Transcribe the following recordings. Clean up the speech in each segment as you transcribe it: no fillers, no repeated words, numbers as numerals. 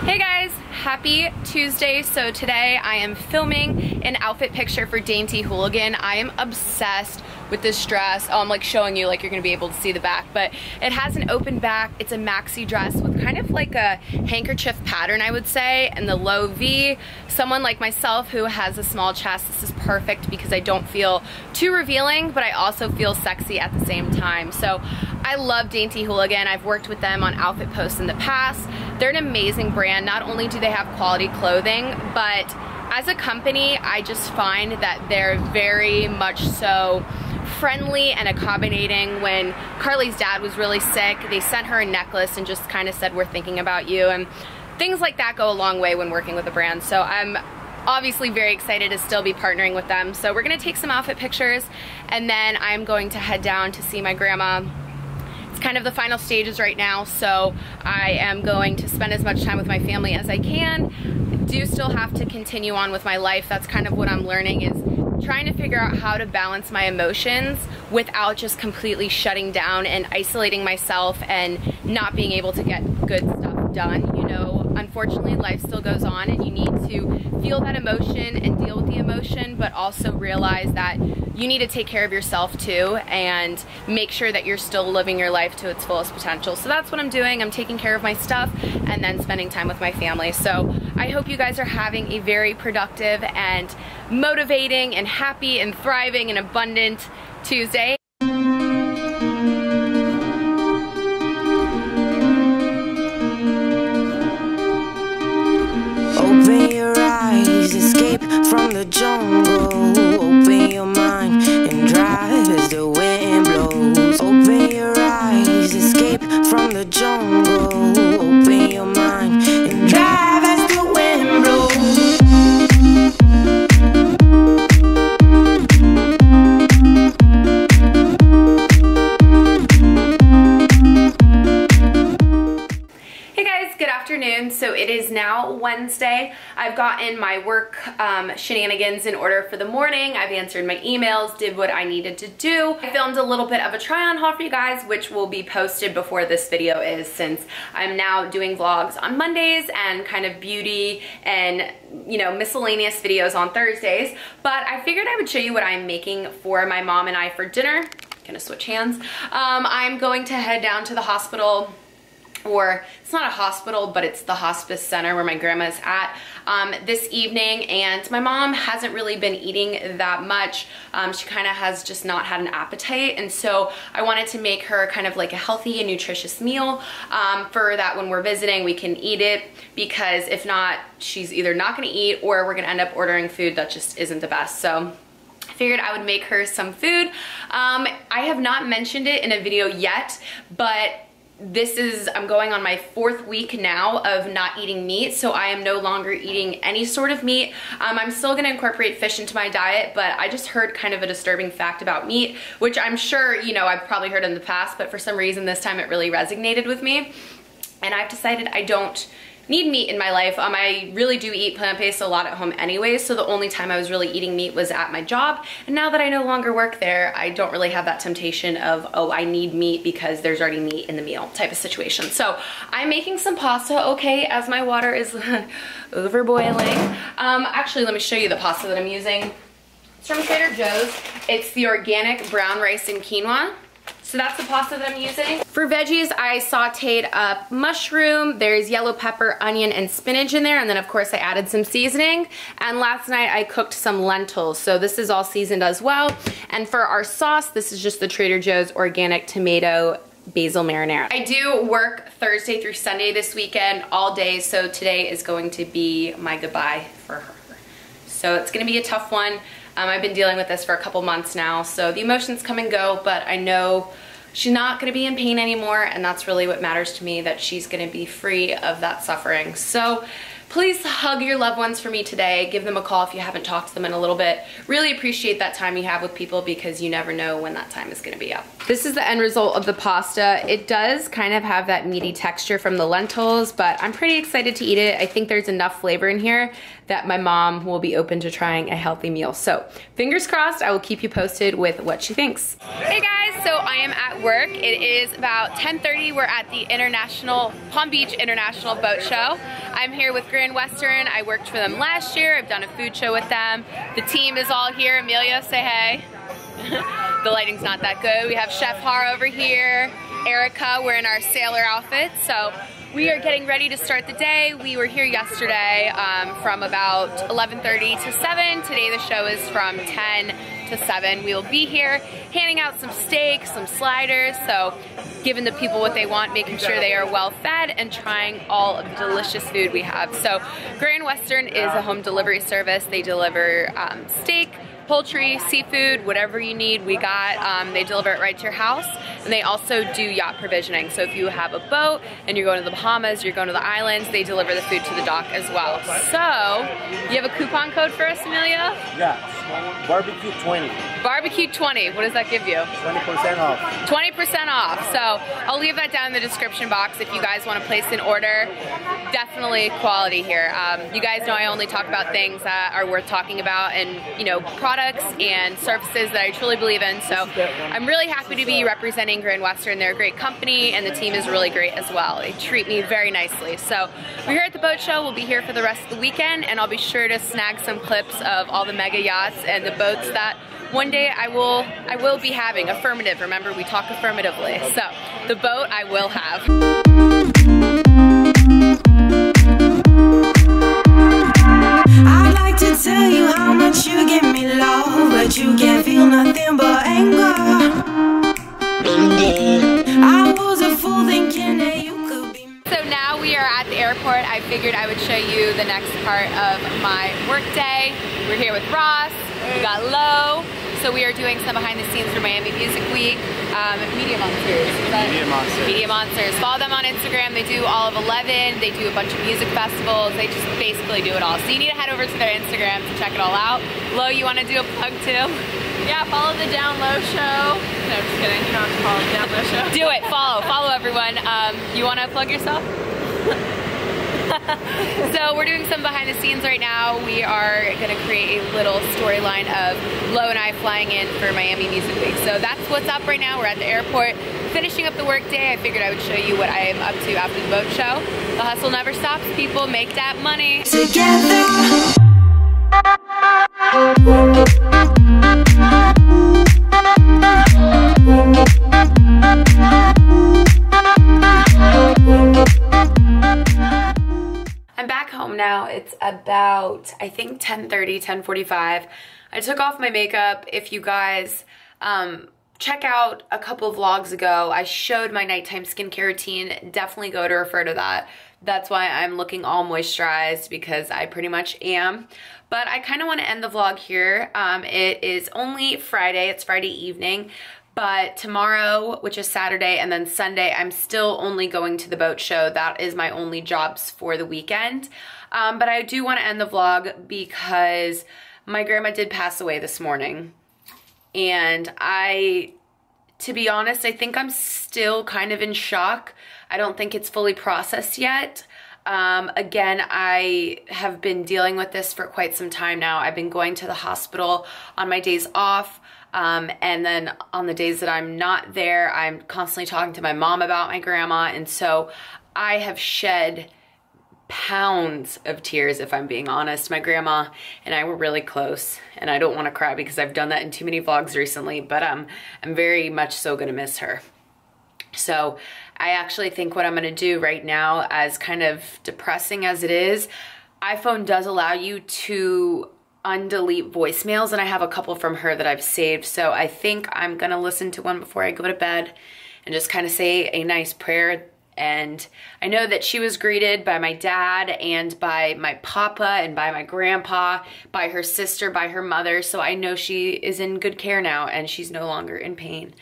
Hey guys, happy Tuesday. So today I am filming an outfit picture for Dainty Hooligan. I am obsessed with this dress. Oh, I'm like showing you, like you're gonna be able to see the back, but it has an open back. It's a maxi dress with kind of like a handkerchief pattern, I would say, and the low V. Someone like myself who has a small chest, this is perfect because I don't feel too revealing, but I also feel sexy at the same time. So I love Dainty Hooligan. I've worked with them on outfit posts in the past. They're an amazing brand. Not only do they have quality clothing, but as a company, I just find that they're very much so friendly and accommodating. When Carly's dad was really sick, they sent her a necklace and just kind of said, we're thinking about you, and things like that go a long way when working with a brand. So I'm obviously very excited to still be partnering with them. So we're gonna take some outfit pictures and then I'm going to head down to see my grandma. It's kind of the final stages right now, so I am going to spend as much time with my family as I can. I do still have to continue on with my life. That's kind of what I'm learning, is trying to figure out how to balance my emotions without just completely shutting down and isolating myself and not being able to get good stuff done. You know, unfortunately life still goes on and you need to feel that emotion and deal with the emotion, but also realize that you need to take care of yourself too and make sure that you're still living your life to its fullest potential. So that's what I'm doing. I'm taking care of my stuff and then spending time with my family. So I hope you guys are having a very productive and motivating and happy and thriving and abundant Tuesday. Open your eyes, escape from the jungle. Open your mind and drive as the wind blows. Open your eyes, escape from the jungle. Open your mind and drive as the wind blows. So it is now Wednesday. I've gotten my work shenanigans in order for the morning. I've answered my emails, did what I needed to do. I filmed a little bit of a try on haul for you guys, which will be posted before this video is, since I'm now doing vlogs on Mondays and kind of beauty and, you know, miscellaneous videos on Thursdays. But I figured I would show you what I'm making for my mom and I for dinner. Gonna switch hands. I'm going to head down to the hospital, or it's not a hospital, but it's the hospice center where my grandma's at this evening, and my mom hasn't really been eating that much. She kind of has just not had an appetite, and so I wanted to make her kind of like a healthy and nutritious meal for that when we're visiting we can eat it, because if not, she's either not gonna eat or we're gonna end up ordering food that just isn't the best. So I figured I would make her some food. I have not mentioned it in a video yet, but I'm going on my 4th week now of not eating meat, so I am no longer eating any sort of meat. I'm still gonna incorporate fish into my diet, but I just heard kind of a disturbing fact about meat, which I'm sure, you know, I've probably heard in the past, but for some reason this time it really resonated with me. And I've decided I don't need meat in my life. I really do eat plant-based a lot at home anyways, so the only time I was really eating meat was at my job. And now that I no longer work there, I don't really have that temptation of, oh, I need meat because there's already meat in the meal type of situation. So I'm making some pasta, okay, as my water is over boiling. Actually, let me show you the pasta that I'm using. It's from Trader Joe's. It's the organic brown rice and quinoa. So that's the pasta that I'm using. For veggies, I sauteed up mushroom, there's yellow pepper, onion, and spinach in there, and then of course I added some seasoning. And last night I cooked some lentils, so this is all seasoned as well. And for our sauce, this is just the Trader Joe's organic tomato basil marinara. I do work Thursday through Sunday this weekend all day, so today is going to be my goodbye for her. So it's gonna be a tough one. I've been dealing with this for a couple months now, so the emotions come and go, but I know she's not gonna be in pain anymore, and that's really what matters to me, that she's gonna be free of that suffering. So please hug your loved ones for me today. Give them a call if you haven't talked to them in a little bit. Really appreciate that time you have with people, because you never know when that time is gonna be up. This is the end result of the pasta. It does kind of have that meaty texture from the lentils, but I'm pretty excited to eat it. I think there's enough flavor in here that my mom will be open to trying a healthy meal. So fingers crossed, I will keep you posted with what she thinks. Hey guys, so I am at work. It is about 10:30. We're at the Palm Beach International Boat Show. I I'm here with Grand Western. I worked for them last year. I've done a food show with them. The team is all here. Amelia, say hey. The lighting's not that good. We have Chef Har over here. Erica, we're in our sailor outfits. So we are getting ready to start the day. We were here yesterday from about 11:30 to 7. Today the show is from 10 to 7. We will be here handing out some steaks, some sliders, so giving the people what they want, making sure they are well fed, and trying all of the delicious food we have. So Grand Western is a home delivery service. They deliver steak, poultry, seafood, whatever you need, we got. They deliver it right to your house. And they also do yacht provisioning. So if you have a boat and you're going to the Bahamas, you're going to the islands, they deliver the food to the dock as well. So, you have a coupon code for us, Amelia? Yeah, barbecue 20. Barbecue 20, what does that give you? 20% off. 20% off. So, I'll leave that down in the description box if you guys want to place an order. Definitely quality here. You guys know I only talk about things that are worth talking about, and you know, products and services that I truly believe in. So I'm really happy to be representing Grand Western. They're a great company and the team is really great as well. They treat me very nicely. So we're here at the boat show. We'll be here for the rest of the weekend, and I'll be sure to snag some clips of all the mega yachts and the boats that one day I will be having. Affirmative, remember we talk affirmatively. So the boat I will have. To tell you how much you give me love, but you can't feel nothing but anger. I was a fool thinking that you could be. So now we are at the airport. I figured I would show you the next part of my work day. We're here with Ross, we got Lo. So we are doing some behind the scenes for Miami Music Week. Media Monsters. Media Monsters. Media Monsters. Follow them on Instagram. They do all of 11. They do a bunch of music festivals. They just basically do it all. So you need to head over to their Instagram to check it all out. Lo, you want to do a plug too? Yeah, follow the Down Low show. No, just kidding. You don't have to follow the Down Low show. Do it. Follow everyone. You want to plug yourself? So we're doing some behind the scenes right now. We are going to create a little storyline of Lo and I flying in for Miami Music Week. So that's what's up right now. We're at the airport finishing up the work day. I figured I would show you what I am up to after the boat show. The hustle never stops, people. Make that money. Together. I'm back home now. It's about, I think 10:30, 10:45. I took off my makeup. If you guys check out a couple of vlogs ago, I showed my nighttime skincare routine. Definitely go to refer to that. That's why I'm looking all moisturized, because I pretty much am. But I kind of want to end the vlog here. It is only Friday. It's Friday evening. But tomorrow, which is Saturday, and then Sunday, I'm still only going to the boat show. That is my only jobs for the weekend. But I do want to end the vlog because my grandma did pass away this morning. And to be honest, I think I'm still kind of in shock. I don't think it's fully processed yet. Again, I have been dealing with this for quite some time now. I've been going to the hospital on my days off. And then on the days that I'm not there, I'm constantly talking to my mom about my grandma. And so I have shed pounds of tears, if I'm being honest. My grandma and I were really close, and I don't want to cry because I've done that in too many vlogs recently, but I'm very much so gonna miss her. So I actually think what I'm gonna do right now, as kind of depressing as it is, iPhone does allow you to undelete voicemails, and I have a couple from her that I've saved. So I think I'm gonna listen to one before I go to bed and just kind of say a nice prayer. And I know that she was greeted by my dad and by my papa and by my grandpa, by her sister, by her mother. So I know she is in good care now and she's no longer in pain.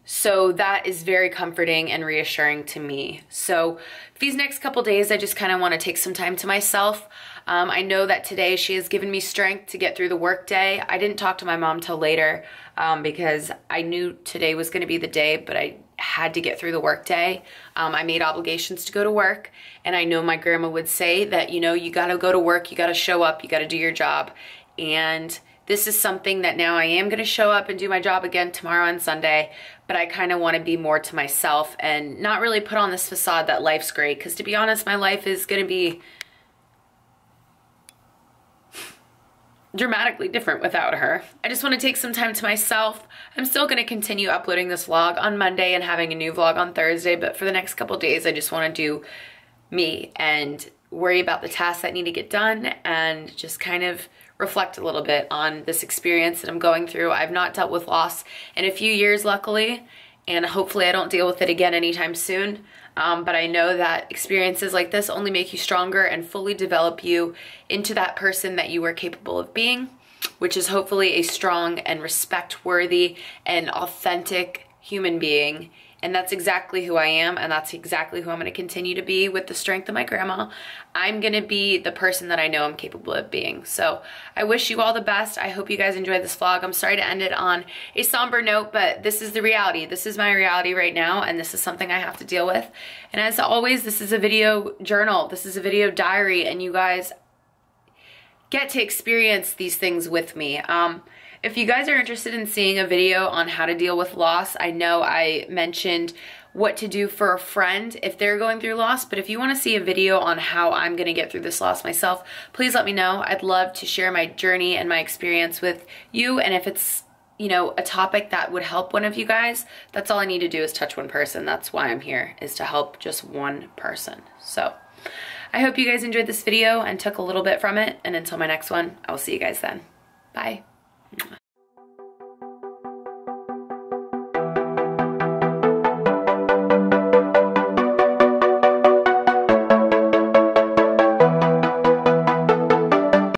So that is very comforting and reassuring to me. So these next couple days, I just kind of want to take some time to myself. I know that today she has given me strength to get through the work day. I didn't talk to my mom till later because I knew today was going to be the day, but I had to get through the work day. I made obligations to go to work, and I know my grandma would say that, you know, you got to go to work, you got to show up, you got to do your job. And this is something that now I am going to show up and do my job again tomorrow and Sunday, but I kind of want to be more to myself and not really put on this facade that life's great, because to be honest, my life is going to be dramatically different without her. I just want to take some time to myself. I'm still going to continue uploading this vlog on Monday and having a new vlog on Thursday, but for the next couple days I just want to do me and worry about the tasks that need to get done and just kind of reflect a little bit on this experience that I'm going through. I've not dealt with loss in a few years, luckily, and hopefully I don't deal with it again anytime soon. But I know that experiences like this only make you stronger and fully develop you into that person that you are capable of being, which is hopefully a strong and respect-worthy and authentic human being. And that's exactly who I am, and that's exactly who I'm going to continue to be with the strength of my grandma. I'm going to be the person that I know I'm capable of being. So I wish you all the best. I hope you guys enjoyed this vlog. I'm sorry to end it on a somber note, but this is the reality. This is my reality right now, and this is something I have to deal with. And as always, this is a video journal. This is a video diary, and you guys get to experience these things with me. If you guys are interested in seeing a video on how to deal with loss, I know I mentioned what to do for a friend if they're going through loss, but if you want to see a video on how I'm going to get through this loss myself, please let me know. I'd love to share my journey and my experience with you, and if it's, you know, a topic that would help one of you guys, that's all I need to do is touch one person. That's why I'm here, is to help just one person. So I hope you guys enjoyed this video and took a little bit from it, and until my next one, I will see you guys then. Bye.